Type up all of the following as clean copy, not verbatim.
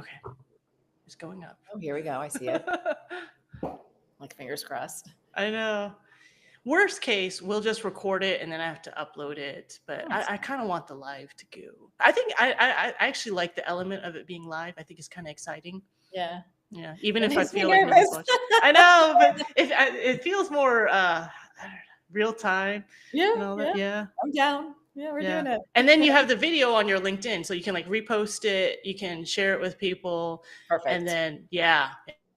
Okay. It's going up. Oh, here we go. I see it. Like fingers crossed. I know. Worst case, we'll just record it and then I have to upload it. But I kind of want the live to go. I think I actually like the element of it being live. I think it's kind of exciting. Yeah. Yeah. Even It if I makes me feel like nobody's nervous. watching. I know, but it feels more I don't know, real time Yeah, and all that. yeah. Yeah. I'm down. Yeah, we're Yeah. doing it. And then you have the video on your LinkedIn. So you can like repost it, you can share it with people. And Perfect. then, yeah.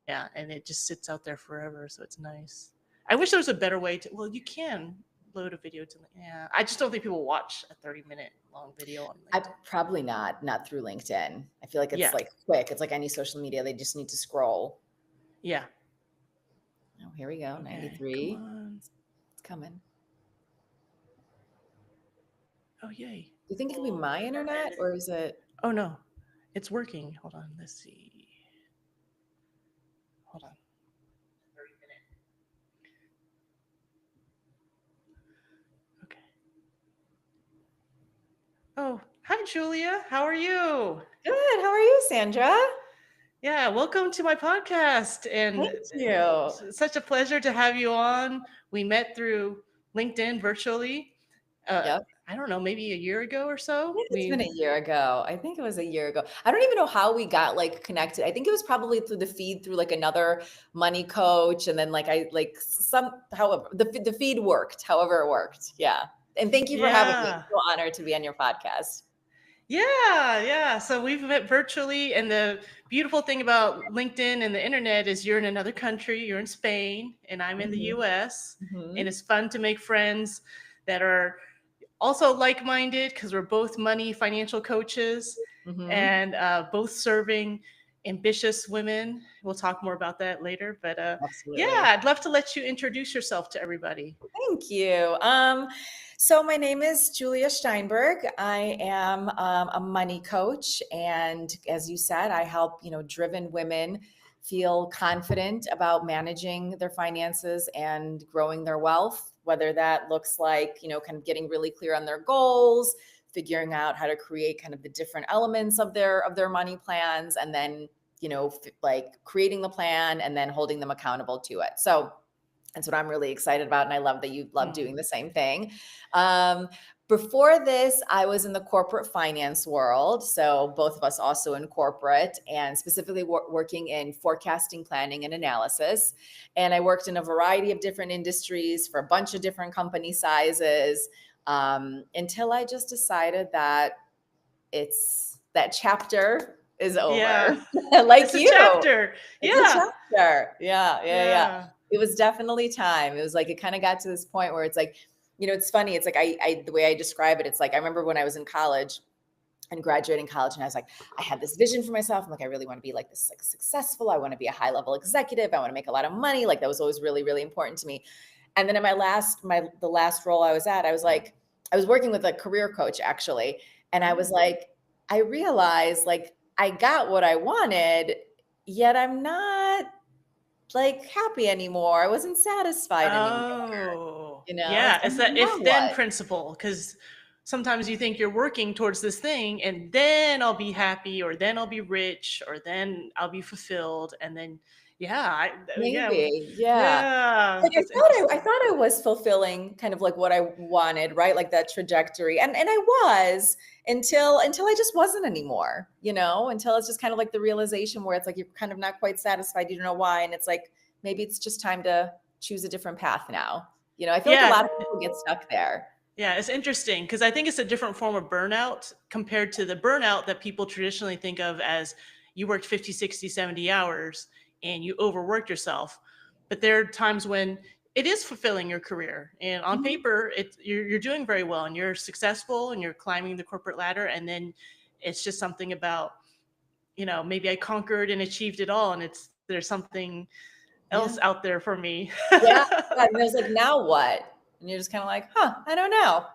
And it just sits out there forever. So it's nice. I wish there was a better way to, well, you can load a video to, yeah. I just don't think people watch a 30-minute long video on I LinkedIn. probably not through LinkedIn. I feel like it's Yeah. like quick. It's like any social media. They just need to scroll. Yeah. Oh, here we go. Okay, 93. come on. It's coming. Oh, yay. Do you think it could be my internet or is it? Oh, no. It's working. Hold on. Let's see. Hold on. 30 minutes. Okay. Oh, hi, Julia. How are you? Good. How are you, Sandra? Yeah, welcome to my podcast. And Thank you. it's such a pleasure to have you on. We met through LinkedIn virtually. Yep. I don't know, maybe a year ago or so. It's been a year ago. I think it was a year ago. I don't even know how we got like connected. I think it was probably through the feed through like another money coach. And then like I like however the feed worked, however it worked. Yeah. And thank you for having me. Yeah. It's so honored to be on your podcast. Yeah. So we've met virtually. And the beautiful thing about LinkedIn and the internet is you're in another country, you're in Spain, and I'm in the US. Mm-hmm. And it's fun to make friends that are also like-minded because we're both financial coaches Mm-hmm. and both serving ambitious women. We'll talk more about that later. But Absolutely. yeah, I'd love to let you introduce yourself to everybody. Thank you. So my name is Julia Shteynberg. I am a money coach, and as you said, I help driven women feel confident about managing their finances and growing their wealth. Whether that looks like kind of getting really clear on their goals, figuring out how to create kind of the different elements of their money plans, and then like creating the plan and then holding them accountable to it. So that's what I'm really excited about. And I love that you love doing the same thing. Before this, I was in the corporate finance world. So both of us also in corporate and specifically working in forecasting, planning, and analysis. And I worked in a variety of different industries for a bunch of different company sizes until I just decided that that chapter is over. Yeah. Like it's you. A chapter. It's Yeah. a chapter. Yeah. It was definitely time. It was like, it kind of got to this point where it's like, it's funny. It's like, the way I describe it, it's like, I remember when I was in college and graduating college and I was like, I had this vision for myself. I'm like, I really want to be like this, like successful. I want to be a high level executive. I want to make a lot of money. Like that was always really, really important to me. And then in the last role I was at, I was like, I was working with a career coach actually. And I was like, I realized like I got what I wanted, yet I'm not like happy anymore. I wasn't satisfied anymore. Yeah. It's that now if-then what? principle. Because sometimes you think you're working towards this thing and then I'll be happy or then I'll be rich or then I'll be fulfilled. And then, yeah. Maybe, yeah. Yeah. Like I thought I was fulfilling kind of like what I wanted, right? Like that trajectory. And I was until I just wasn't anymore, until it's just kind of like the realization where it's like you're kind of not quite satisfied. You don't know why. And it's like, maybe it's just time to choose a different path now. I feel like a lot of people get stuck there. Yeah, it's interesting because I think it's a different form of burnout compared to the burnout that people traditionally think of as you worked 50, 60, 70 hours and you overworked yourself. But there are times when it is fulfilling your career. And on paper, you're doing very well and you're successful and you're climbing the corporate ladder. And then it's just something about, maybe I conquered and achieved it all. And there's something else out there for me. Yeah. And there's like, now what? And you're just kind of like, I don't know,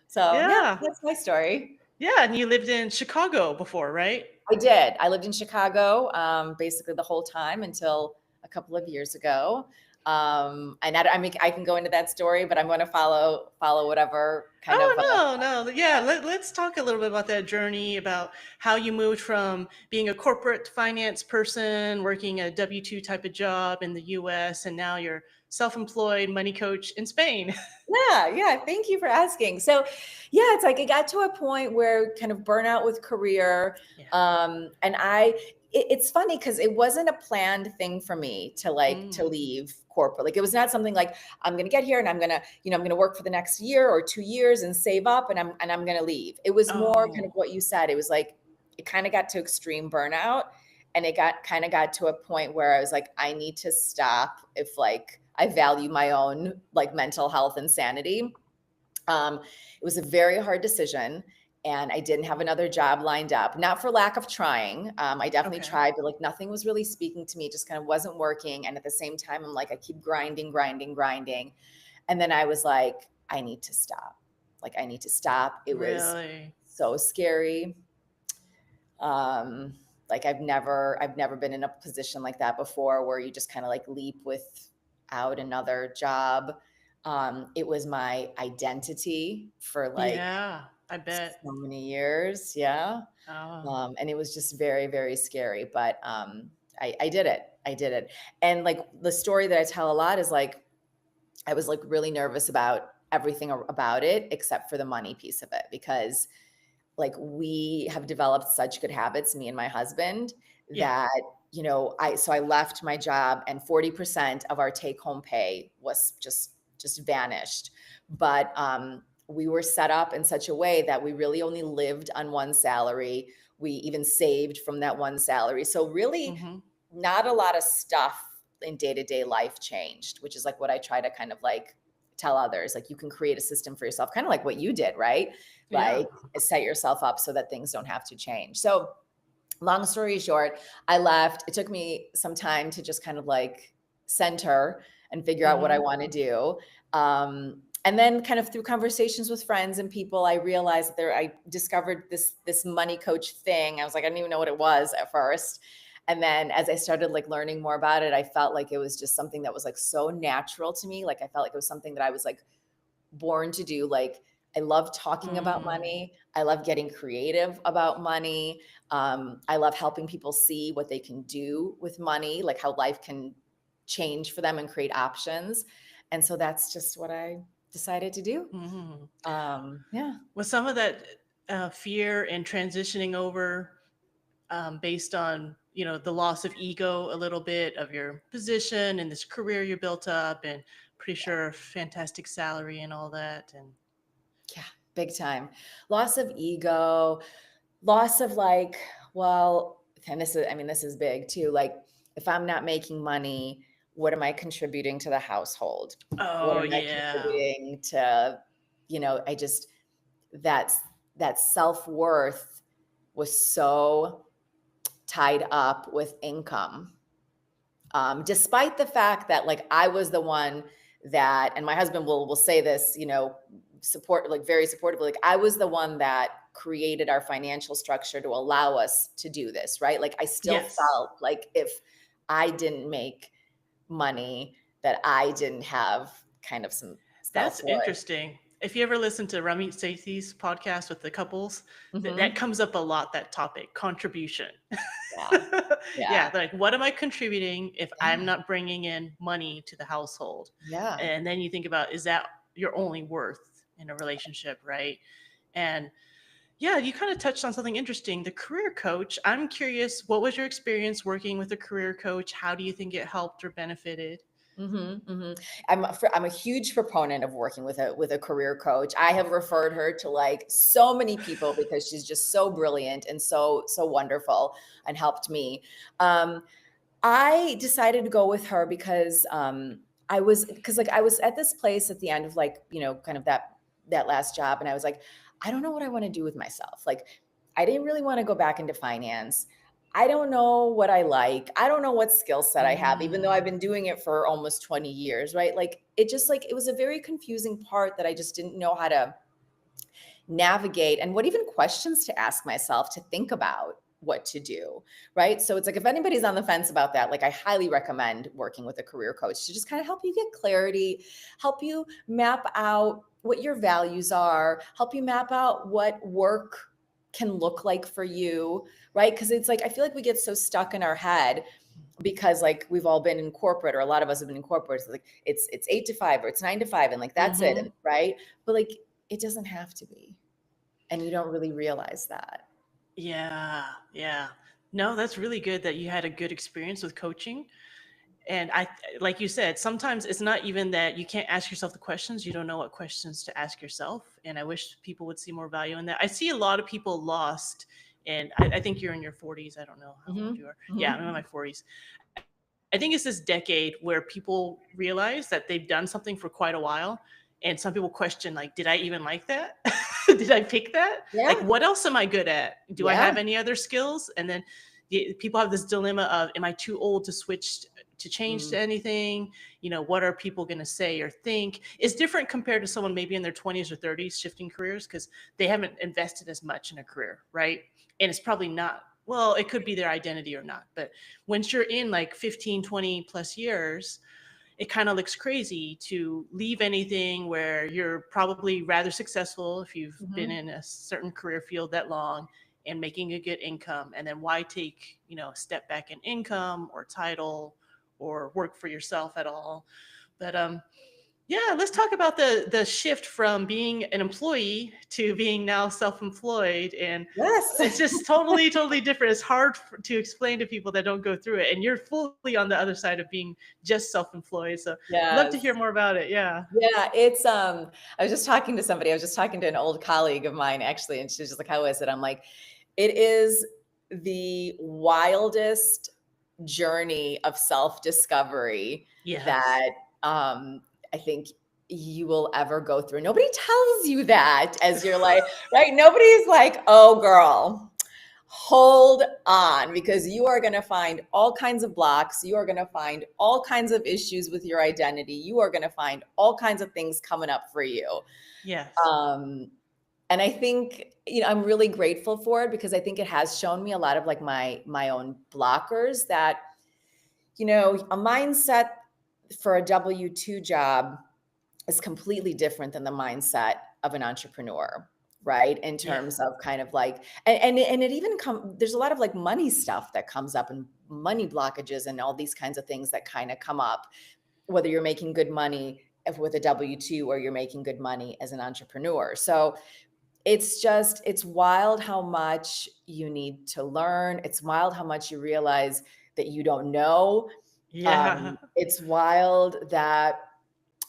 So yeah, that's my story. Yeah. And you lived in Chicago before, right? I did. I lived in Chicago basically the whole time until a couple of years ago. And I mean, I can go into that story, but I'm going to follow whatever kind of, Oh, no, no. Yeah, let's talk a little bit about that journey, about how you moved from being a corporate finance person, working a W-2 type of job in the US, and now you're self-employed money coach in Spain. yeah. Thank you for asking. So, yeah, it's like it got to a point where kind of burnout with career. Yeah. And it's funny because it wasn't a planned thing for me to Mm. leave corporate. Like it was not something like I'm going to get here and I'm going to work for the next year or 2 years and save up and I'm going to leave. It was more kind of Oh, what you said. It was like it kind of got to extreme burnout, and it got to a point where I was like, I need to stop if like I value my own like mental health and sanity. It was a very hard decision, and I didn't have another job lined up. Not for lack of trying. I definitely okay. tried, but like nothing was really speaking to me. It just kind of wasn't working. And at the same time, I'm like, I keep grinding. And then I was like, I need to stop. Like I need to stop. It was Really? so scary. Um, like I've never been in a position like that before where you just kind of like leap without another job. It was my identity for like Yeah, I bet. so many years. Yeah. Oh, And it was just very, very scary. But I did it. I did it. And like the story that I tell a lot is like I was like really nervous about everything about it except for the money piece of it, because like we have developed such good habits, me and my husband, yeah. that I left my job and 40% of our take home pay was just vanished. But we were set up in such a way that we really only lived on one salary. We even saved from that one salary. So really Hmm. not a lot of stuff in day-to-day life changed, which is like what I try to kind of like tell others. Like you can create a system for yourself, kind of like what you did, right? Yeah. Like set yourself up so that things don't have to change. So long story short, I left. It took me some time to just kind of like center and figure out what I Hmm. want to do. And then kind of through conversations with friends and people, I realized that I discovered this money coach thing. I was like, I didn't even know what it was at first. And then as I started like learning more about it, I felt like it was just something that was like so natural to me. Like I felt like it was something that I was like born to do. Like I love talking about Mm. money. I love getting creative about money. I love helping people see what they can do with money, like how life can change for them and create options. And so that's just what I decided to do. Hmm. Yeah. Was some of that fear in transitioning over based on the loss of ego a little bit of your position and this career you built up, and pretty sure fantastic salary and all that, and Yeah, big time. Loss of ego, loss of like, well, and this is big too. Like, if I'm not making money, what am I contributing to the household? What oh am I yeah. contributing to, I just, that's, that self-worth was so tied up with income. Despite the fact that like I was the one that, and my husband will say this, support like very supportively. Like I was the one that created our financial structure to allow us to do this, right? Like I still Yes. felt like if I didn't make money, that I didn't have kind of some That's self worth. interesting. If you ever listen to Ramit Sethi's podcast with the couples, that Hmm. comes up a lot, that topic, contribution. Yeah, Yeah, yeah, like what am I contributing if I'm yeah, not bringing in money to the household? yeah. And then you think about, is that your only worth in a relationship, right? And yeah, you kind of touched on something interesting, the career coach. I'm curious, what was your experience working with a career coach? How do you think it helped or benefited? I'm a huge proponent of working with a career coach. I have referred her to like so many people because she's just so brilliant and so wonderful and helped me. Um, I decided to go with her because I was at this place at the end of like, kind of that last job, and I was like, I don't know what I want to do with myself. Like I didn't really want to go back into finance. I don't know what I like. I don't know what skill set I have, even though I've Mm, been doing it for almost 20 years, right? Like it just like it was a very confusing part that I just didn't know how to navigate and what even questions to ask myself to think about. what to do, right? So it's like, if anybody's on the fence about that, like I highly recommend working with a career coach to just kind of help you get clarity, help you map out what your values are, help you map out what work can look like for you, right? Because it's like, I feel like we get so stuck in our head because like we've all been in corporate, or a lot of us have been in corporate. It's like it's 8 to 5 or it's 9 to 5, and like that's it, Mm-hmm. right? But like it doesn't have to be, and you don't really realize that. Yeah, yeah. No, that's really good that you had a good experience with coaching. And like you said, sometimes it's not even that you can't ask yourself the questions, you don't know what questions to ask yourself. And I wish people would see more value in that. I see a lot of people lost, and I think you're in your 40s. I don't know how old Mm-hmm. you are. Yeah, I'm in Mm-hmm. my 40s. I think it's this decade where people realize that they've done something for quite a while. And some people question, like, did I even like that? Did I pick that? Like, Yeah. what else am I good at? Do I Yeah. have any other skills? And then people have this dilemma of, am I too old to switch to change Mm. to anything? What are people going to say or think? It's different compared to someone maybe in their 20s or 30s shifting careers, because they haven't invested as much in a career, right? And it's probably not, well, it could be their identity or not. But once you're in like 15, 20 plus years, it kind of looks crazy to leave anything where you're probably rather successful if you've been Mm-hmm. in a certain career field that long and making a good income. And then why take, a step back in income or title or work for yourself at all? But yeah, let's talk about the shift from being an employee to being now self-employed. And it's Yes. just totally different. It's hard to explain to people that don't go through it. And you're fully on the other side of being just self-employed. So love to Yes. hear more about it. Yeah. Yeah, it's I was just talking to somebody. I was just talking to an old colleague of mine actually, and she's just like, "How is it?" I'm like, "It is the wildest journey of self-discovery Yes. that I think you will ever go through." Nobody tells you that as you're like, right? Nobody's like, "Oh, girl, hold on, because you are going to find all kinds of blocks. You are going to find all kinds of issues with your identity. You are going to find all kinds of things coming up for you." Yes. Um, and I think, I'm really grateful for it, because I think it has shown me a lot of like my own blockers that, a mindset for a W-2 job is completely different than the mindset of an entrepreneur, right? In Yeah. terms of kind of like, and it even there's a lot of like money stuff that comes up, and money blockages and all these kinds of things that kind of come up, whether you're making good money with a W-2 or you're making good money as an entrepreneur. So it's wild how much you need to learn. It's wild how much you realize that you don't know. Yeah. It's wild that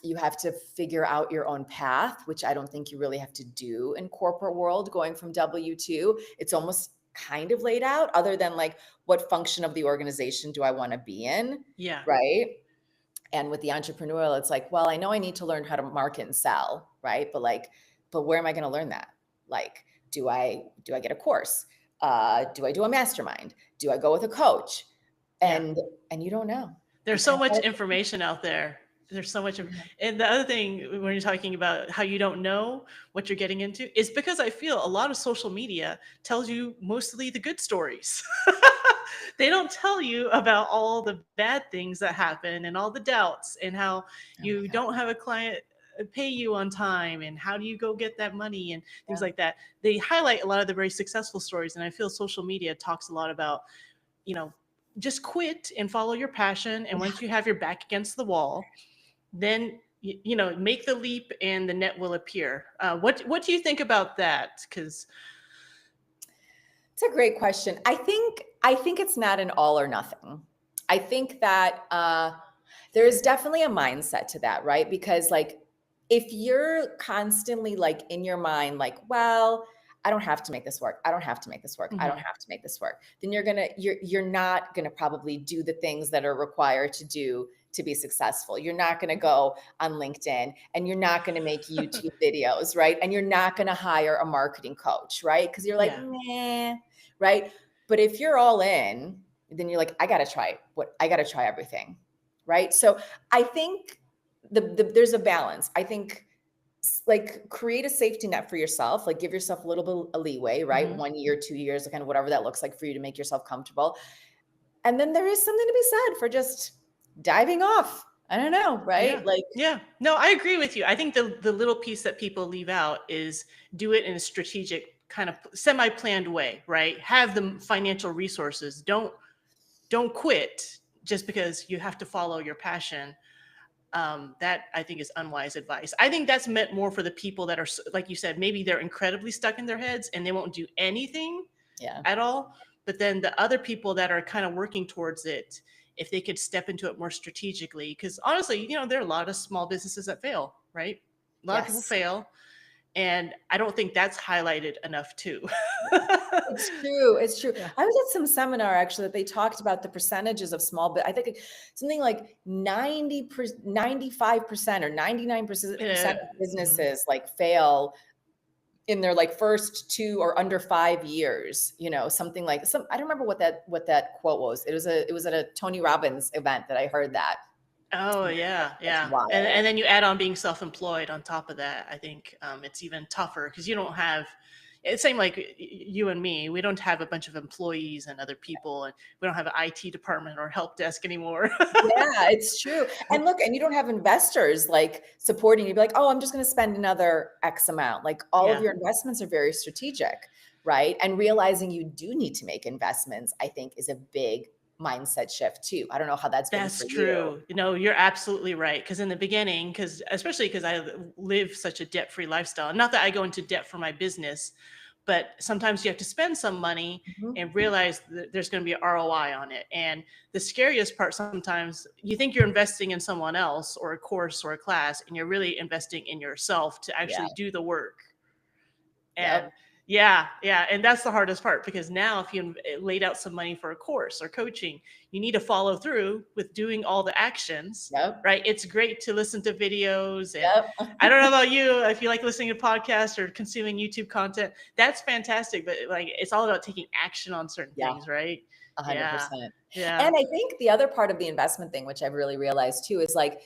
you have to figure out your own path, which I don't think you really have to do in corporate world. Going from W-2, it's almost kind of laid out, other than like, what function of the organization do I want to be in, Yeah. right? And with the entrepreneurial, it's like, well, I know I need to learn how to market and sell, right? But where am I going to learn that? Like, do I get a course? Do I do a mastermind? Do I go with a coach? Yeah. And you don't know. You There's so kind much of, information out there. There's so much. And the other thing, when you're talking about how you don't know what you're getting into, is because I feel a lot of social media tells you mostly the good stories. They don't tell you about all the bad things that happen and all the doubts and how oh my you God. don't have a client pay you on time and how do you go get that money and things Yeah. like that. They highlight a lot of the very successful stories. And I feel social media talks a lot about, you know, just quit and follow your passion. And once you have your back against the wall, then make the leap and the net will appear. What do you think about that? Because It's a great question. I think it's not an all or nothing. I think that there is definitely a mindset to that, right? Because like, if you're constantly like in your mind, like, well, I don't have to make this work. I don't have to make this work. I don't have to make this work. Then you're not gonna probably do the things that are required to do to be successful. You're not gonna go on LinkedIn, and you're not gonna make YouTube videos, right? And you're not gonna hire a marketing coach, right? Because you're like, yeah, meh, right? But if you're all in, then you're like, I gotta try everything, right? So I think there's a balance. I think like create a safety net for yourself, like give yourself a little bit of leeway, right? Hmm. 1 year, 2 years, kind of whatever that looks like for you to make yourself comfortable. And then there is something to be said for just diving off. I don't know, Yeah. right? Like, Yeah. No, I agree with you. I think the little piece that people leave out is do it in a strategic kind of semi-planned way, right? Have the financial resources. Don't quit just because you have to follow your passion. That I think is unwise advice. I think that's meant more for the people that are, like you said, maybe they're incredibly stuck in their heads and they won't do anything yeah. at all. But then the other people that are kind of working towards it, if they could step into it more strategically, because honestly, there are a lot of small businesses that fail, right? A lot of people Yes. fail. And I don't think that's highlighted enough too. It's true. It's true. Yeah. I was at some seminar actually that they talked about the percentages of small, but I think something like 95% or 99% Uh, of mhm. businesses like fail in their like first 2 or under 5 years, something like I don't remember what that quote was. It was at a Tony Robbins event that I heard that. Oh yeah, That's yeah, and wild. then you add on being self-employed on top of that. I think it's even tougher because you don't have. It's same like you and me. We don't have a bunch of employees and other people, and we don't have an IT department or help desk anymore. Yeah, it's true. And look, and you don't have investors like supporting you, be like, oh, I'm just going to spend another X amount. Like all of Yeah, your investments are very strategic, right? And realizing you do need to make investments, I think, is a big mindset shift too. I don't know how that's been that's for you. true. You're absolutely right. Because in the beginning, especially because I live such a debt-free lifestyle. Not that I go into debt for my business, but sometimes you have to spend some money Mhm. and realize that there's going to be an ROI on it. And the scariest part, sometimes you think you're investing in someone else or a course or a class, and you're really investing in yourself to Yeah. actually do the work. And Yep. yeah, yeah. And that's the hardest part because now if you laid out some money for a course or coaching, you need to follow through with doing all the actions, Yep. right? It's great to listen to videos. And Yep. I don't know about you, if you like listening to podcasts or consuming YouTube content, that's fantastic. But like, it's all about taking action on certain Yeah. things, right? Yeah. 100%. Yeah. And I think the other part of the investment thing, which I've really realized too, is like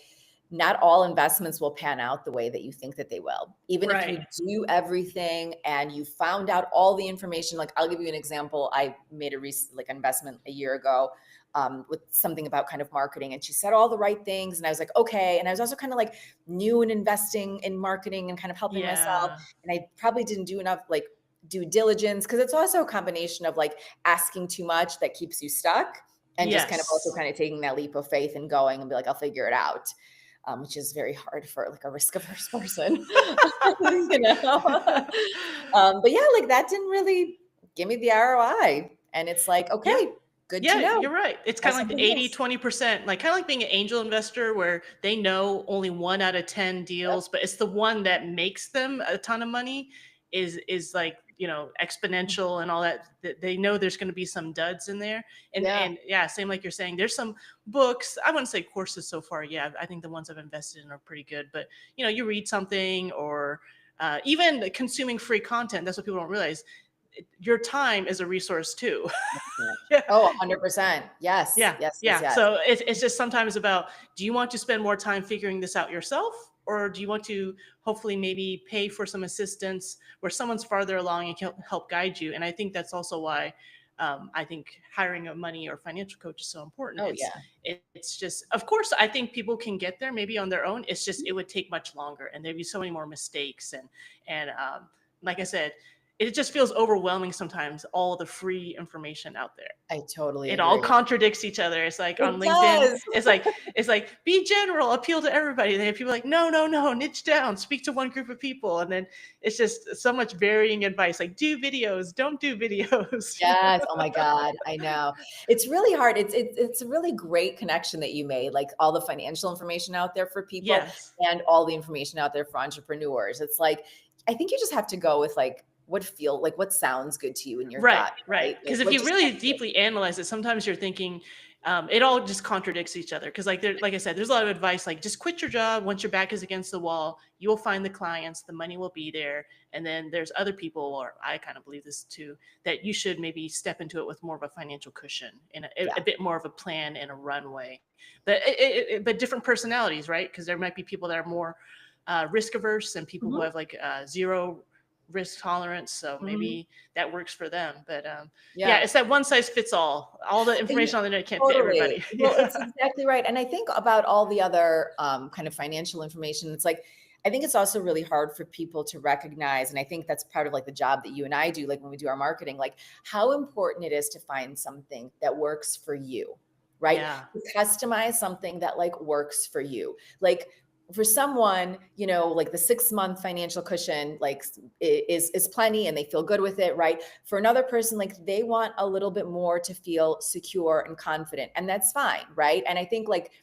not all investments will pan out the way that you think that they will. Even if you Right. do everything and you found out all the information, like I'll give you an example. I made a recent like investment a year ago with something about kind of marketing, and she said all the right things, and I was like, okay. And I was also kind of like new in investing in marketing and kind of helping myself, Yeah. and I probably didn't do enough like due diligence because it's also a combination of like asking too much that keeps you stuck and just kind of also Yes. kind of taking that leap of faith and going and be like, I'll figure it out. Which is very hard for like a risk averse person, but yeah, like that didn't really give me the ROI. And it's like, Yeah. okay, good to Yeah, know. you're right. It's Try kind of like the something 80, else. 20%, like kind of like being an angel investor where they know only 1 out of 10 Yep. deals, but it's the one that makes them a ton of money is like, exponential and all that. They know there's going to be some duds in there. Yeah. And yeah, same like you're saying, there's some books, I wouldn't say courses so far. Yeah, I think the ones I've invested in are pretty good, but you read something or even consuming free content. That's what people don't realize. Your time is a resource too. Yeah. Oh, 100%. Yes. Yeah, Yes. Yes. yeah. Yes. So it's just sometimes about, do you want to spend more time figuring this out yourself? Or do you want to hopefully maybe pay for some assistance where someone's farther along and can help guide you? And I think that's also why I think hiring a money or financial coach is so important. Oh, It's yeah. it's just, of course, I think people can get there maybe on their own. It's just it would take much longer, and there'd be so many more mistakes. And like I said, it just feels overwhelming sometimes. All the free information out there, I totally it all agree. contradicts each other. It's like on It LinkedIn, does. it's like be general, appeal to everybody. And then people are like, no, no, no, niche down, speak to one group of people. And then it's just so much varying advice, like do videos, don't do videos. Yes, oh my God, I know. It's really hard. It's a really great connection that you made, like all the financial information out there for people Yes. and all the information out there for entrepreneurs. It's like, I think you just have to go with like what sounds good to you in your Right, gut, right. right? Like Because if what you just really sounds good. deeply analyze it, sometimes you're thinking it all just contradicts each other. Because like I said, there's a lot of advice like just quit your job once your back is against the wall. You will find the clients, the money will be there. And then there's other people, or I kind of believe this too, that you should maybe step into it with more of a financial cushion and a Yeah. bit more of a plan and a runway. But but different personalities, right? Because there might be people that are more risk averse and people who Mhm. have like zero risk tolerance. So Mhm. maybe that works for them. But yeah, Yeah. it's that one size fits all. All the Yeah, information on the internet can't fit totally. everybody. Well, Yeah. it's exactly right, and I think about all the other, kind of financial information, it's like, I think it's also really hard for people to recognize, and I think that's part of, like, the job that you and I do, like, when we do our marketing, like, how important it is to find something that works for you, right? Yeah. To customize something that, like, works for you. Like, for someone, like, the 6-month financial cushion, like, is plenty, and they feel good with it, right? For another person, like, they want a little bit more to feel secure and confident, and that's fine, right? And I think, like,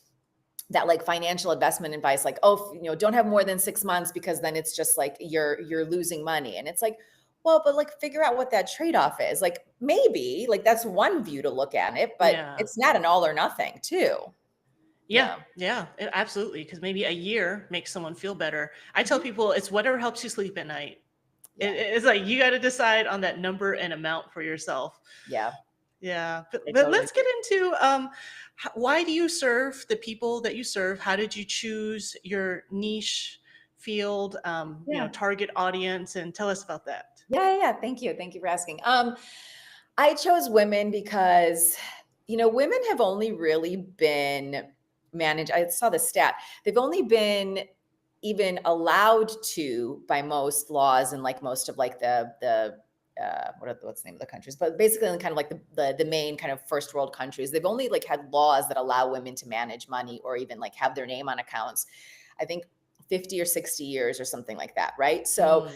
that, like, financial investment advice, like, oh, don't have more than 6 months because then it's just like you're losing money. And it's like, well, but, like, figure out what that trade-off is. Like, maybe, like, that's one view to look at it, but Yeah. it's not an all or nothing too. Yeah, Yeah. yeah, absolutely. Because maybe a year makes someone feel better. I tell Mhm. people it's whatever helps you sleep at night. Yeah. It's like you got to decide on that number and amount for yourself. Yeah. Yeah, I but totally let's get agree. into why do you serve the people that you serve? How did you choose your niche field? Yeah. Target audience, and tell us about that. Yeah, yeah, yeah. Thank you. Thank you for asking. I chose women because, women have only really been managed. I saw the stat. They've only been even allowed to, by most laws and, like, most of, like, what's the name of the countries, but basically in kind of like the main kind of first world countries, they've only, like, had laws that allow women to manage money or even, like, have their name on accounts. I think 50 or 60 years or something like that, right? So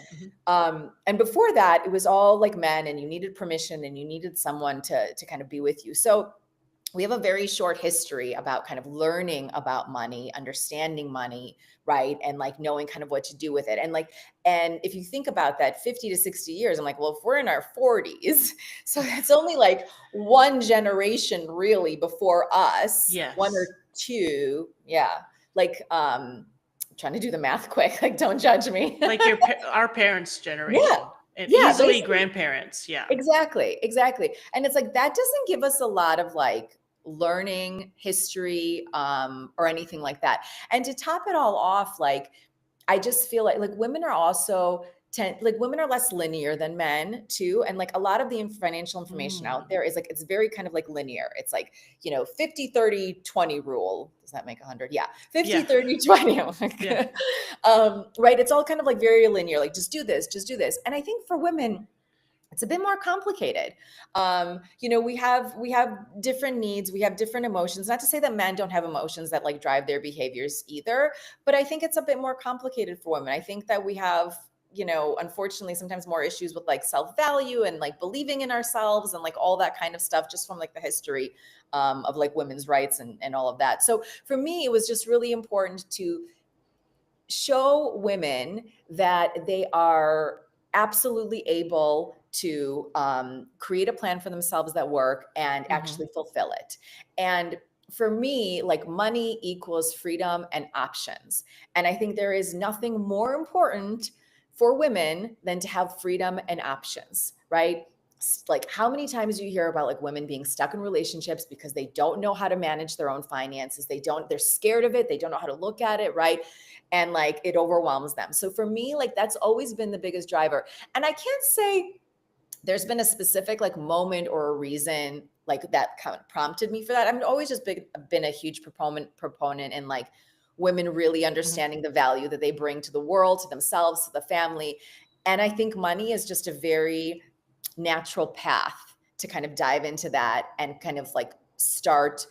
Mm-hmm. and before that, it was all like men, and you needed permission and you needed someone to kind of be with you. So we have a very short history about kind of learning about money, understanding money, right? And, like, knowing kind of what to do with it. And if you think about that, 50 to 60 years, I'm like, well, if we're in our 40s, so that's only like one generation really before us, one or Yes, two. Yeah. Like, trying to do the math quick, like, don't judge me. like our parents' Yeah. generation, and Yeah, easily basically. grandparents. Yeah. Exactly, exactly. And it's like that doesn't give us a lot of, like, learning history, or anything like that. And to top it all off, like, I just feel like women are also women are less linear than men too. And, like, a lot of the financial information out Mm. there is, like, it's very kind of like linear. It's like, 50-30-20 rule. Does that make 100? Yeah. 50, Yeah. 30, 20. Oh my Yeah. God. Right. It's all kind of like very linear, like, just do this, just do this. And I think for women, it's a bit more complicated. We have different needs, we have different emotions. Not to say that men don't have emotions that, like, drive their behaviors either, but I think it's a bit more complicated for women. I think that we have, unfortunately, sometimes more issues with, like, self-value and, like, believing in ourselves and, like, all that kind of stuff, just from, like, the history, of, like, women's rights and all of that. So for me, it was just really important to show women that they are absolutely able to, create a plan for themselves that work and Hmm. actually fulfill it. And for me, like, money equals freedom and options. And I think there is nothing more important for women than to have freedom and options, right? Like, how many times do you hear about, like, women being stuck in relationships because they don't know how to manage their own finances? They're scared of it. They don't know how to look at it, right? And, like, it overwhelms them. So for me, like, that's always been the biggest driver. And I can't say there's been a specific, like, moment or a reason, like, that kind of prompted me for that. I've always just been a huge proponent in, like, women really Hmm. understanding the value that they bring to the world, to themselves, to the family. And I think money is just a very natural path to kind of dive into that and kind of, like, start,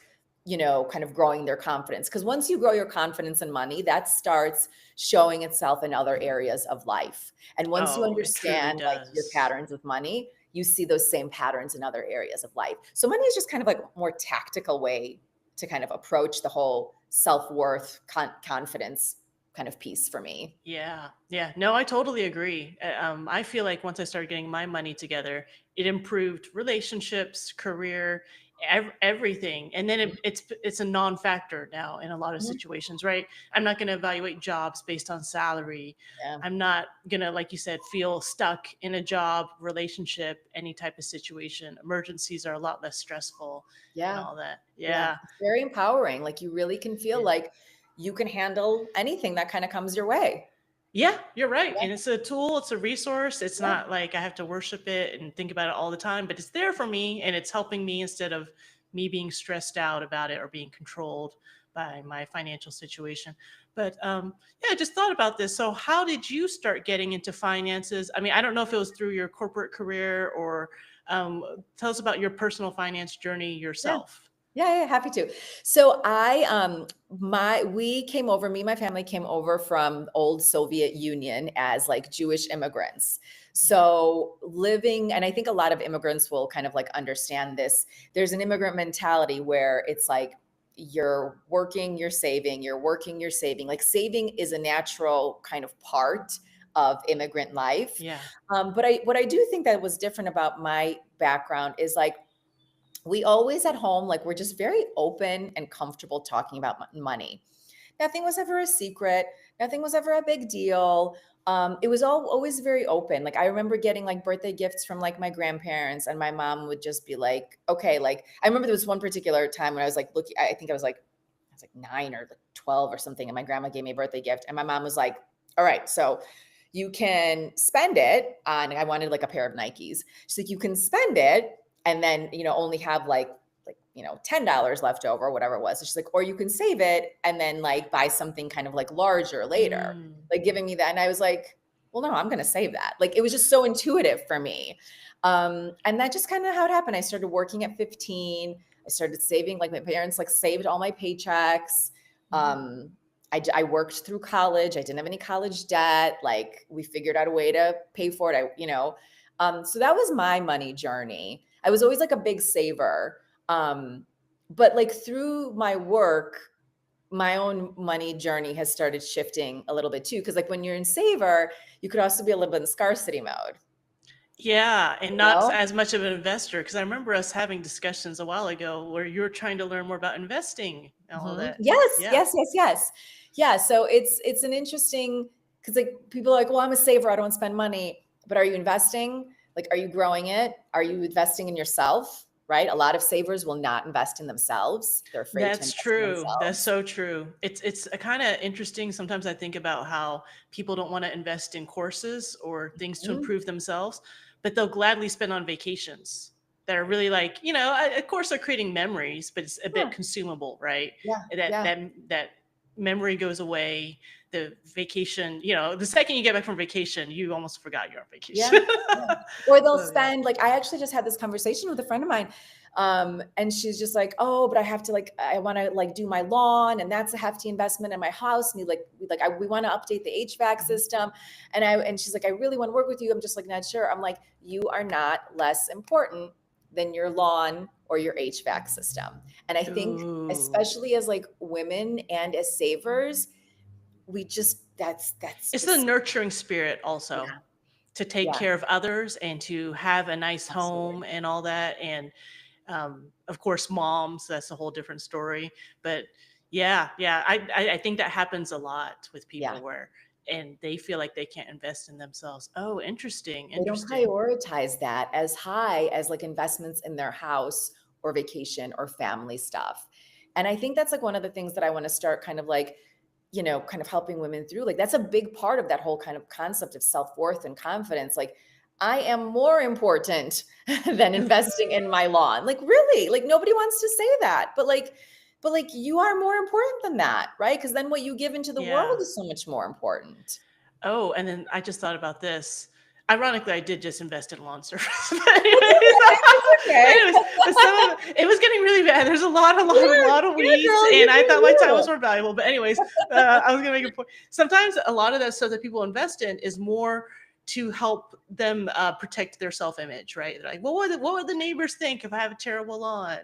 kind of growing their confidence. Because once you grow your confidence in money, that starts showing itself in other areas of life. And once you Oh, it truly understand, like, your does. patterns with money, you see those same patterns in other areas of life. So money is just kind of like a more tactical way to kind of approach the whole self-worth, confidence kind of piece for me. Yeah, yeah. No, I totally agree. I feel like once I started getting my money together, it improved relationships, career, everything. And then it's a non-factor now in a lot of Mhm. situations, right? I'm not going to evaluate jobs based on salary. Yeah. I'm not going to, like you said, feel stuck in a job, relationship, any type of situation. Emergencies are a lot less stressful and Yeah. all that. Yeah. Yeah. It's very empowering. Like, you really can feel Yeah. like you can handle anything that kind of comes your way. Yeah, you're right. Yeah. And it's a tool, it's a resource. It's Yeah. not like I have to worship it and think about it all the time, but it's there for me and it's helping me instead of me being stressed out about it or being controlled by my financial situation. But yeah, I just thought about this. So, how did you start getting into finances? I mean, I don't know if it was through your corporate career or tell us about your personal finance journey Yeah. yourself. Yeah, happy to. So we came over, me and my family came over from old Soviet Union as like Jewish immigrants. So living, and I think a lot of immigrants will kind of like understand this. There's an immigrant mentality where it's like you're working, you're saving, you're working, you're saving. Like saving is a natural kind of part of immigrant life. Yeah. But what I do think that was different about my background is like we always at home, like we're just very open and comfortable talking about money. Nothing was ever a secret. Nothing was ever a big deal. It was always very open. Like I remember getting like birthday gifts from like my grandparents, and my mom would just be like, okay, like I remember there was one particular time when I was like, look, I think I was like 9 or like 12 or something. And my grandma gave me a birthday gift. And my mom was like, all right, so you can spend it on, I wanted like a pair of Nikes. She's like, you can spend it and then, only have like, $10 left over, whatever it was. So she's like, or you can save it and then like buy something kind of like larger later, Mm. like giving me that. And I was like, well, no, I'm going to save that. Like, it was just so intuitive for me. And that just kind of how it happened. I started working at 15. I started saving, like my parents like saved all my paychecks. I worked through college. I didn't have any college debt. Like we figured out a way to pay for it. So that was my money journey. I was always like a big saver. But like through my work, my own money journey has started shifting a little bit too. Cause like when you're in saver, you could also be a little bit in scarcity mode, Yeah, and you not know? as much of an investor because I remember us having discussions a while ago where you were trying to learn more about investing and all Mhm. that. Yes, Yeah. yes, yes, yes. Yeah. So it's an interesting because like people are like, well, I'm a saver. I don't spend money. But are you investing? Like, are you growing it? Are you investing in yourself? Right. A lot of savers will not invest in themselves. They're afraid to That's invest in true. That's themselves. so true. It's kind of interesting. Sometimes I think about how people don't want to invest in courses or things to Mhm. improve themselves, but they'll gladly spend on vacations that are really like, of course they're creating memories, but it's a bit Yeah. consumable, right? Yeah. That Yeah. that memory goes away. The vacation, the second you get back from vacation, you almost forgot you're on Yeah. vacation. Yeah. Or they'll So yeah. spend like I actually just had this conversation with a friend of mine. And she's just like, oh, but I have to like I want to like do my lawn, and that's a hefty investment in my house. And we want to update the HVAC system. And she's like, I really want to work with you. I'm just like not sure. I'm like, you are not less important than your lawn or your HVAC system. And I think Ooh. especially as like women and as savers, we just that's It's the just nurturing spirit yeah, also to take yeah, care of others and to have a nice home absolutely. and all that. And of course, moms, that's a whole different story. But yeah, yeah, I think that happens a lot with Yeah. people and they feel like they can't invest in themselves. Oh, interesting, They don't interesting. prioritize that as high as like investments in their house or vacation or family stuff. And I think that's like one of the things that I want to start kind of like, kind of helping women through. Like that's a big part of that whole kind of concept of self-worth and confidence. Like I am more important than investing in my lawn. Like really, like nobody wants to say that, but like you are more important than that, right? Because then what you give into the world Yeah. is so much more important. Oh, and then I just thought about this. Ironically, I did just invest in lawn service. But It's anyways, okay. It's okay. but some of it was getting really bad. There's a lot, a lot, a Yeah, lot of yeah, weeds, girl, you and do I thought my time was you. more valuable. But anyways, I was gonna make a point. Sometimes a lot of that stuff that people invest in is more to help them protect their self-image, right? They're like, what would the neighbors think if I have a terrible lawn?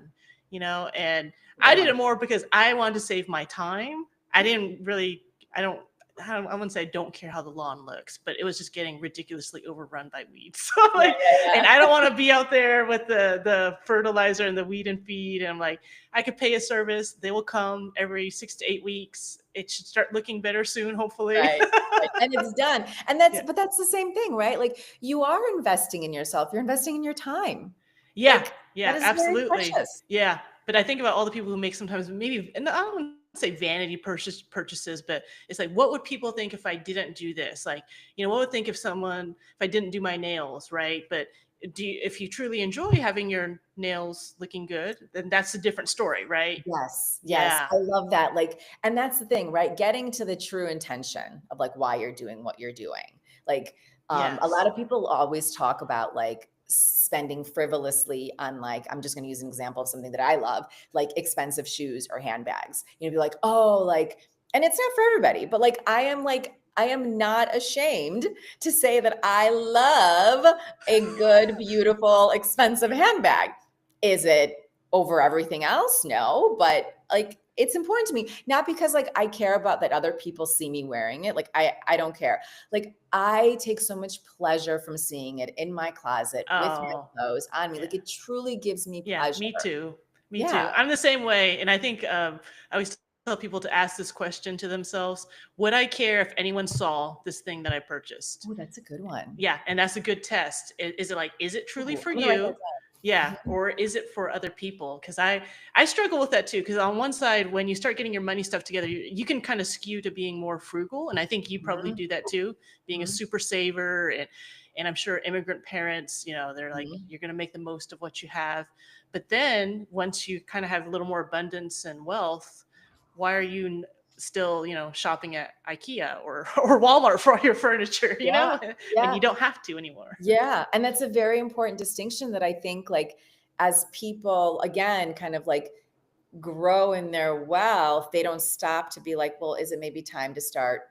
And I did Yeah. it more because I wanted to save my time. I didn't really, I don't I wouldn't say I don't care how the lawn looks, but it was just getting ridiculously overrun by weeds. So Yeah, like, and yeah, I don't want to be out there with the fertilizer and the weed and feed. And I'm like, I could pay a service. They will come every 6 to 8 weeks. It should start looking better soon, yeah. hopefully. Right, right, and it's done, and that's Yeah. but that's the same thing, right? Like, you are investing in yourself, you're investing in your time. Yeah. Like, that Yeah. is very Absolutely. precious. Yeah. But I think about all the people who make sometimes maybe, and I don't say vanity purchases, but it's like, what would people think if I didn't do this? Like, what would think if I didn't do my nails, right? But if you truly enjoy having your nails looking good, then that's a different story, right? Yes, yes. Yeah. I love that. Like, and that's the thing, right? Getting to the true intention of like why you're doing what you're doing. Like, a lot Yes. of people always talk about like spending frivolously on like, I'm just going to use an example of something that I love, like expensive shoes or handbags. Be like, oh, like, and it's not for everybody, but like, I am not ashamed to say that I love a good, beautiful, expensive handbag. Is it over everything else? No, but like it's important to me, not because like I care about that other people see me wearing it. Like I don't care. Like I take so much pleasure from seeing it in my closet with my Oh, clothes on me. yeah. Like it truly gives me Yeah, pleasure. me too. Me Yeah. too. I'm the same way. And I think I always tell people to ask this question to themselves: would I care if anyone saw this thing that I purchased? Oh, that's a good one. Yeah, and that's a good test. Is it like, is it truly Ooh, for I'm gonna write that you? Yeah, down. Mhm. or is it for other people? Because I struggle with that too. Because on one side, when you start getting your money stuff together, you can kind of skew to being more frugal, and I think you probably Mhm. do that too, being a Mhm. super saver, and I'm sure immigrant parents, they're like, Mhm. you're going to make the most of what you have. But then once you kind of have a little more abundance and wealth, why are you still, shopping at IKEA or or Walmart for all your furniture, Yeah. when Yeah. you don't have to anymore? Yeah, and that's a very important distinction that I think like as people again kind of like grow in their wealth, they don't stop to be like, well, is it maybe time to start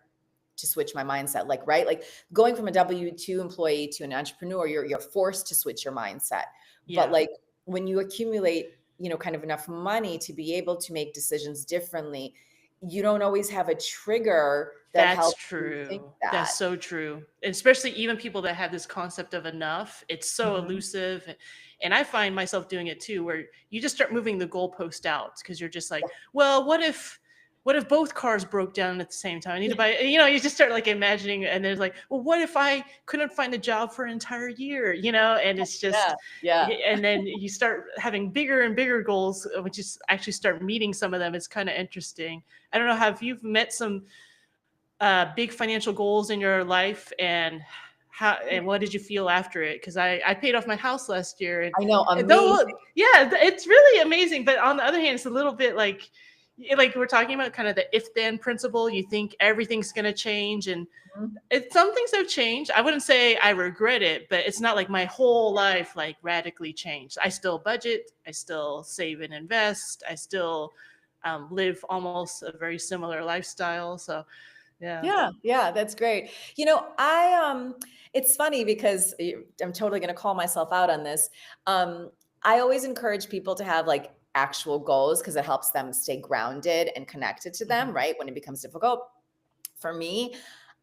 to switch my mindset? Like, right? Like going from a W-2 employee to an entrepreneur, you're forced to switch your mindset. But Yeah, like when you accumulate, kind of enough money to be able to make decisions differently, you don't always have a trigger that that's helps you think true. That's that. so true. Especially even people that have this concept of enough, it's so Mhm. elusive. And I find myself doing it too, where you just start moving the goalpost out because you're just like, well, what if both cars broke down at the same time? I need to buy, you just start like imagining, and there's like, well, what if I couldn't find a job for an entire year, and it's Yeah. just, Yeah. and then you start having bigger and bigger goals, which is actually start meeting some of them. It's kind of interesting. I don't know, have you met some big financial goals in your life, and what did you feel after it? Because I paid off my house last year, I know, and amazing. though yeah, it's really amazing. But on the other hand, it's a little bit like we're talking about kind of the if then principle. You think everything's going to change, and Mhm. some things have changed. I wouldn't say I regret it, but it's not like my whole life like radically changed. I still budget, I still save and invest, I still live almost a very similar lifestyle. So yeah. Yeah, yeah, that's great. It's funny because I'm totally going to call myself out on this. I always encourage people to have like actual goals because it helps them stay grounded and connected to them, Mhm. right? When it becomes difficult. For me,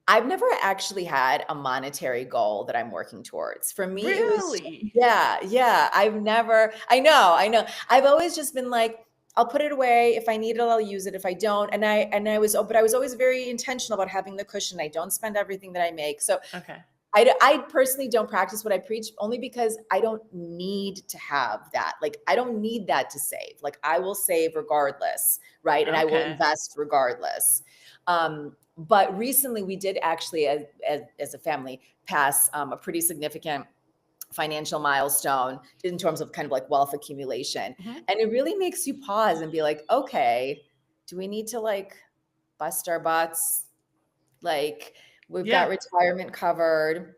I've never actually had a monetary goal that I'm working towards. For me, it was, Really? yeah, yeah. I know. I've always just been like, I'll put it away. If I need it, I'll use it. If I don't, but I was always very intentional about having the cushion. I don't spend everything that I make. So Okay. I personally don't practice what I preach only because I don't need to have that. Like, I don't need that to save. Like, I will save regardless, right? And I will Okay. invest regardless. But recently, we did actually, as a family, pass a pretty significant financial milestone in terms of kind of like wealth accumulation. Mhm. And it really makes you pause and be like, okay, do we need to like bust our butts? Like we've got Yeah. retirement covered.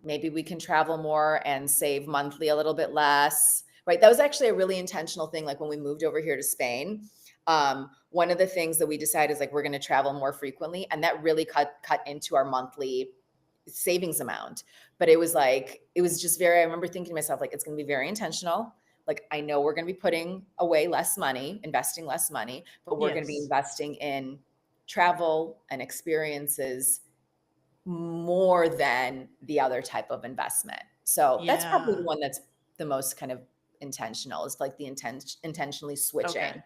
Maybe we can travel more and save monthly a little bit less. Right. That was actually a really intentional thing. Like when we moved over here to Spain, one of the things that we decided is like we're going to travel more frequently, and that really cut into our monthly savings amount. But it was just very. I remember thinking to myself like it's going to be very intentional. Like I know we're going to be putting away less money, investing less money, but we're going to be Yes. investing in travel and experiences more than the other type of investment. So that's probably the Yeah. one that's the most kind of intentional. It's like the intentionally Okay. switching.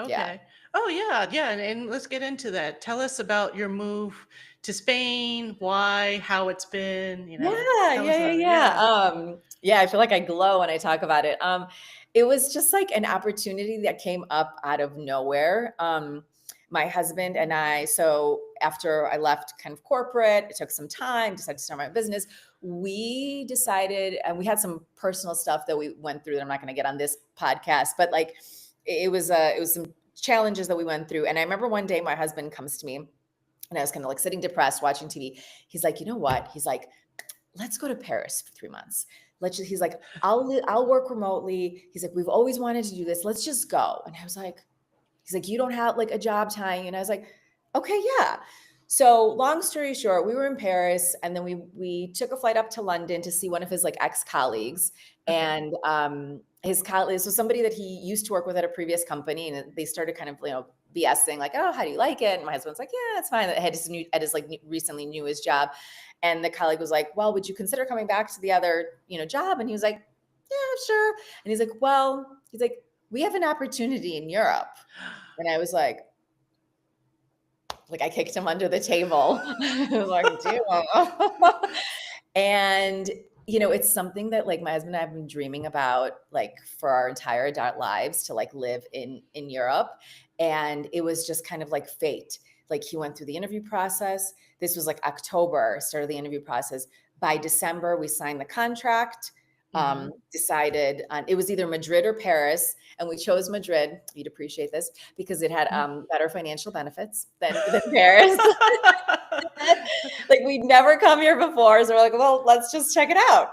Yeah. Okay. Oh yeah, yeah, and let's get into that. Tell us about your move to Spain, why, how it's been, Yeah, tell us yeah, yeah, about it. yeah. Yeah. Yeah, I feel like I glow when I talk about it. It was just like an opportunity that came up out of nowhere. My husband and I, so after I left kind of corporate, it took some time, decided to start my business. We decided, and we had some personal stuff that we went through that I'm not going to get on this podcast, but like it was some challenges that we went through. And I remember one day my husband comes to me and I was kind of like sitting depressed watching TV. He's like, you know what? He's like, let's go to Paris for 3 months. He's like, I'll work remotely. He's like, we've always wanted to do this. Let's just go. And I was like, he's like, you don't have like a job tying. And I was like, okay, yeah. So long story short, we were in Paris and then we took a flight up to London to see one of his like ex-colleagues. Okay. And his colleague, so somebody that he used to work with at a previous company, and they started kind of, BSing like, oh, how do you like it? And my husband's like, yeah, it's fine. I had recently knew his job. And the colleague was like, well, would you consider coming back to the other, job? And he was like, yeah, sure. And he's like, we have an opportunity in Europe. And I was like I kicked him under the table. I was like, dude. And it's something that like my husband and I have been dreaming about like for our entire adult lives to like live in Europe. And it was just kind of like fate. Like he went through the interview process. This was like October, started the interview process. By December, we signed the contract. Hmm. Decided on it was either Madrid or Paris, and we chose Madrid. You'd appreciate this because it had better financial benefits than Paris. Like we'd never come here before, so we're like, well, let's just check it out.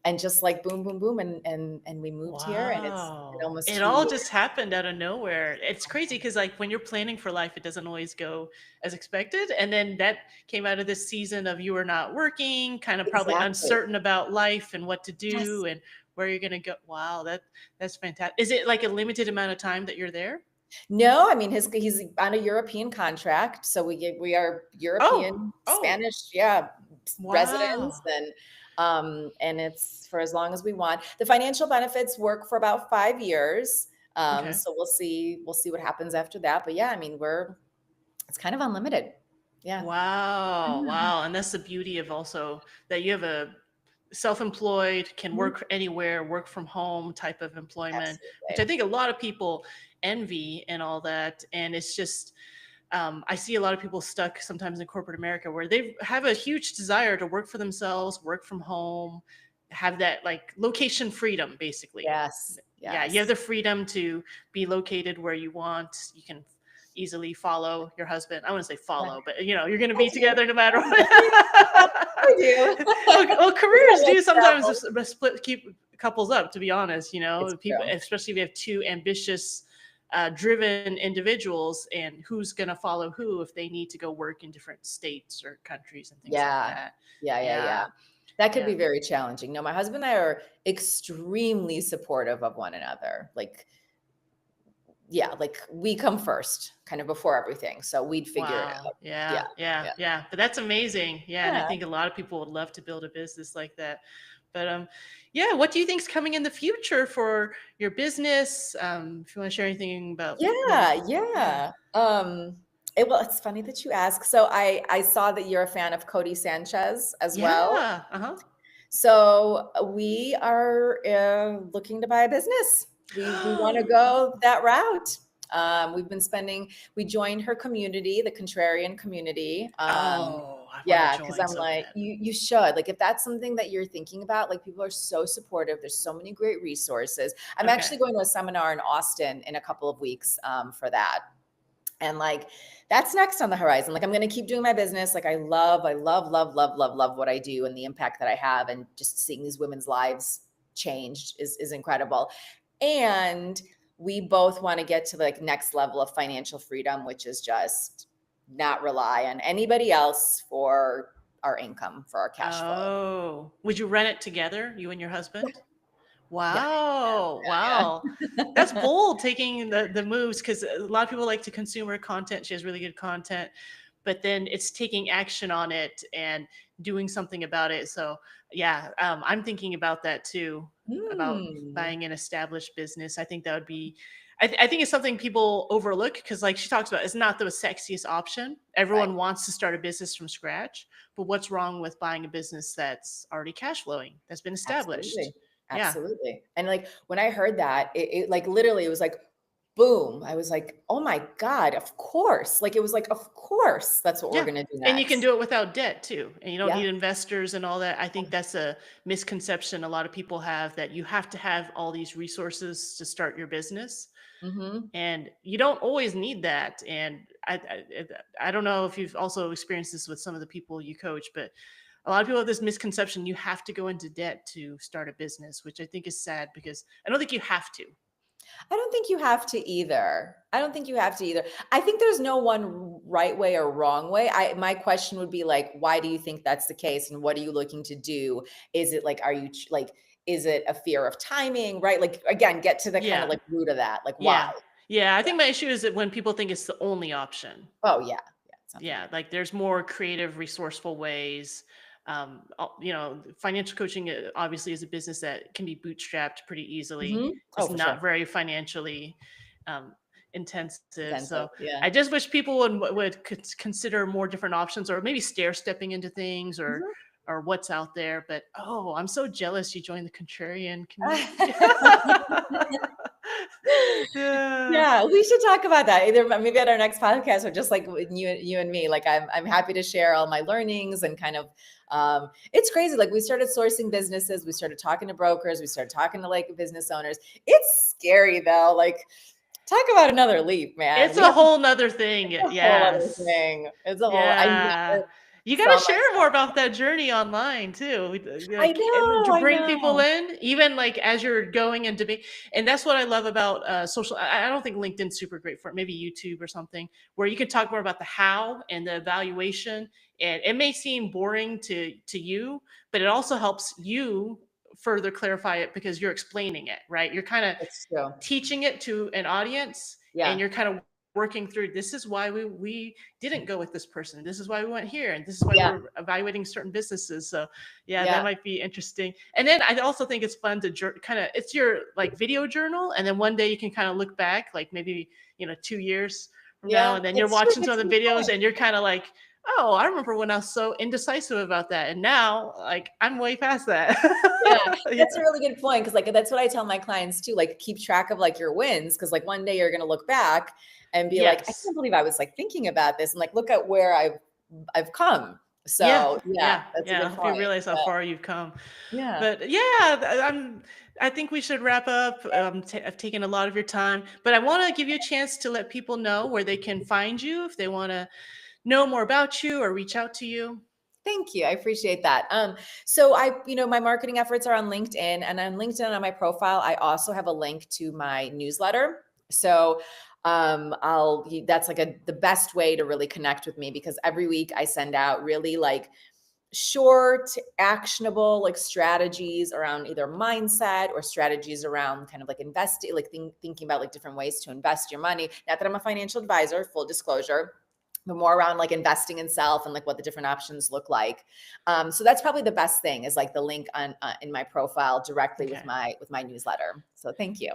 And just like boom, boom, boom, and we moved here, and it's been Wow. almost It 2 all years. just happened out of nowhere. It's crazy because, like, when you're planning for life, it doesn't always go as expected. And then that came out of this season of you were not working, kind of probably Exactly. uncertain about life and what to Yes. do and where you're going to go. Wow, that's fantastic. Is it like a limited amount of time that you're there? No, I mean he's on a European contract, so we are Oh, European, oh, Spanish, yeah, residents, wow. and it's for as long as we want. The financial benefits work for about 5 years, Okay. so we'll see what happens after that. But yeah, I mean it's kind of unlimited. Yeah, Wow, wow. And that's the beauty of also that you have a self-employed, can Mhm. work anywhere, work from home type of employment, which I Absolutely. think a lot of people envy and all that. And it's just, I see a lot of people stuck sometimes in corporate America where they have a huge desire to work for themselves, work from home, have that like location freedom, basically. Yes, Yeah, you have yes. the freedom to be located where you want. You can easily follow your husband. I want to say Yeah, follow, but you're going to I be do. together no matter what. I do. Well, I careers like do sometimes travel. split keep couples up. To be honest, It's people, true. especially if you have two ambitious, driven individuals, and who's going to follow who if they need to go work in different states or countries and things like Yeah. that. Yeah, yeah, yeah. Yeah, That could yeah. be very challenging. No, my husband and I are extremely supportive of one another. Like, yeah, like we come first kind of before everything. So we'd figure it Wow. out. Yeah, Yeah, yeah, yeah. yeah. But that's amazing. Yeah, and I Yeah. think a lot of people would love to build a business like that. But yeah, what do you think's coming in the future for your business? If you want to share anything about maybe, Yeah, yeah. yeah. Well, it's funny that you ask. So I saw that you're a fan of Cody Sanchez as well. Yeah. Uh-huh. So we are looking to buy a business. We want to go that route. We joined her community, the contrarian community. Oh, I want to Yeah, because join I'm so like, bad. you should. Like, if that's something that you're thinking about, like, people are so supportive. There's so many great resources. I'm Okay. actually going to a seminar in Austin in a couple of weeks for that. And like that's next on the horizon. Like I'm going to keep doing my business. Like I love what I do and the impact that I have, and just seeing these women's lives changed is incredible. And we both want to get to like next level of financial freedom, which is just not rely on anybody else for our income, for our cash flow. Oh, would you rent it together, you and your Yeah, husband? yeah, Wow, yeah, wow. yeah. That's bold taking the moves because a lot of people like to consume her content. She has really good content, but then it's taking action on it and doing something about it. So yeah, I'm thinking about that too, about Hmm. buying an established business. I think that would be, I think it's something people overlook because, like she talks about, it's not the sexiest option. Right. Everyone wants to start a business from scratch, but what's wrong with buying a business that's already cash flowing, that's been established? Absolutely. Yeah, Absolutely. And like when I heard that, it like literally it was like boom. I was like, "Oh my God, of course." Like it was like, "Of course, that's what we're yeah. gonna do And you can next." do it without debt too. And you don't Yeah. need investors and all that. I think that's a misconception a lot of people have, that you have to have all these resources to start your business. Mhm. And you don't always need that. And I don't know if you've also experienced this with some of the people you coach, but a lot of people have this misconception you have to go into debt to start a business, which I think is sad because I don't think you have to. I don't think you have to either. I don't think you have to either. I think there's no one right way or wrong way. My question would be like, why do you think that's the case, and what are you looking to do? Is it like, are you like, is it a fear of timing, right? Like again, get to the kind of Yeah, like root of that. Like why? yeah, yeah. I Yeah. think my issue is that when people think it's the only option. Oh yeah. Yeah. It's not the only Yeah, one. like there's more creative, resourceful ways. Financial coaching obviously is a business that can be bootstrapped pretty easily. Mhm. Oh, It's for sure. not very financially um, intensive. Intensive. So Yeah. I just wish people would consider more different options, or maybe stair stepping into things, Mhm. or what's out there. But oh, I'm so jealous you joined the contrarian community. Yeah. Yeah, we should talk about that either maybe at our next podcast or just like with you and me. Like I'm happy to share all my learnings and kind of it's crazy. Like we started sourcing businesses, we started talking to brokers, we started talking to like business owners. It's scary though. Like talk about another leap, man. It's We a have whole nother thing. a whole other Yes. thing. It's a whole I Yeah. never You saw gotta share myself. more about that journey online too. I Like, and know, to I bring people know. in, even like as you're going and debate. And that's what I love about social. I don't think LinkedIn's super great for it. Maybe YouTube or something where you can talk more about the how and the evaluation. And it may seem boring to you, but it also helps you further clarify it because you're explaining it, right? You're kind of It's true. teaching it to an audience, and Yeah. you're kind of working through, this is why we didn't go with this person, this is why we went here, and this is why Yeah. we're evaluating certain businesses. So yeah, that Yeah. might be interesting. And then I also think it's fun to kind of, it's your like video journal, and then one day you can kind of look back, like maybe 2 years from now, Yeah. and then you're It's true. watching some It's of a the good videos point. and you're kind of like, oh, I remember when I was so indecisive about that, and now like I'm way past that. Yeah, Yeah. that's a really good point because, like, that's what I tell my clients too. Like, keep track of like your wins because, like, one day you're gonna look back and be like, "I Yes. can't believe I was like thinking about this," and like, look at where I've come. Yeah, So yeah, yeah, that's a yeah. I good hope you point. realize how far you've come. Yeah, But yeah, I think we should wrap up. I've taken a lot of your time, but I want to give you a chance to let people know where they can find you if they want to know more about you or reach out to you. thank you. I appreciate that. So my marketing efforts are on LinkedIn, and on LinkedIn on my profile, I also have a link to my newsletter. So that's like the best way to really connect with me because every week I send out really like short, actionable like strategies around either mindset or strategies around kind of like investing, like thinking about like different ways to invest your money. Not that I'm a financial advisor, full disclosure, but more around like investing in self and like what the different options look like. So that's probably the best thing is like the link on in my profile directly with Okay. my newsletter. So thank you.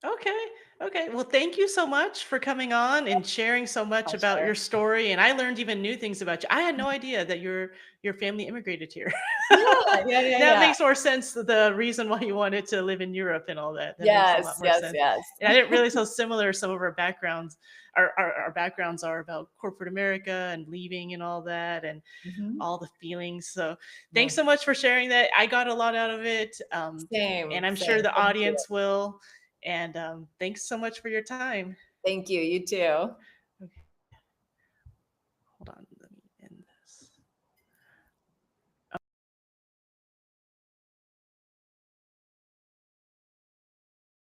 Okay. Okay. Well, thank you so much for coming on and sharing so much about Pleasure. your story. And I learned even new things about you. I had no idea that your family immigrated here. Yeah, yeah, yeah, Now it yeah. makes more sense, the reason why you wanted to live in Europe and all that. That makes a lot Yes, more yes, sense. yes. And I didn't realize how similar some of our backgrounds our backgrounds are about corporate America and leaving and all that, and Mhm. all the feelings. So thanks Well, so much for sharing that. I got a lot out of it. same, And I'm sure same. the Thank you. audience will. And thanks so much for your time. Thank you. You too. Okay, hold on.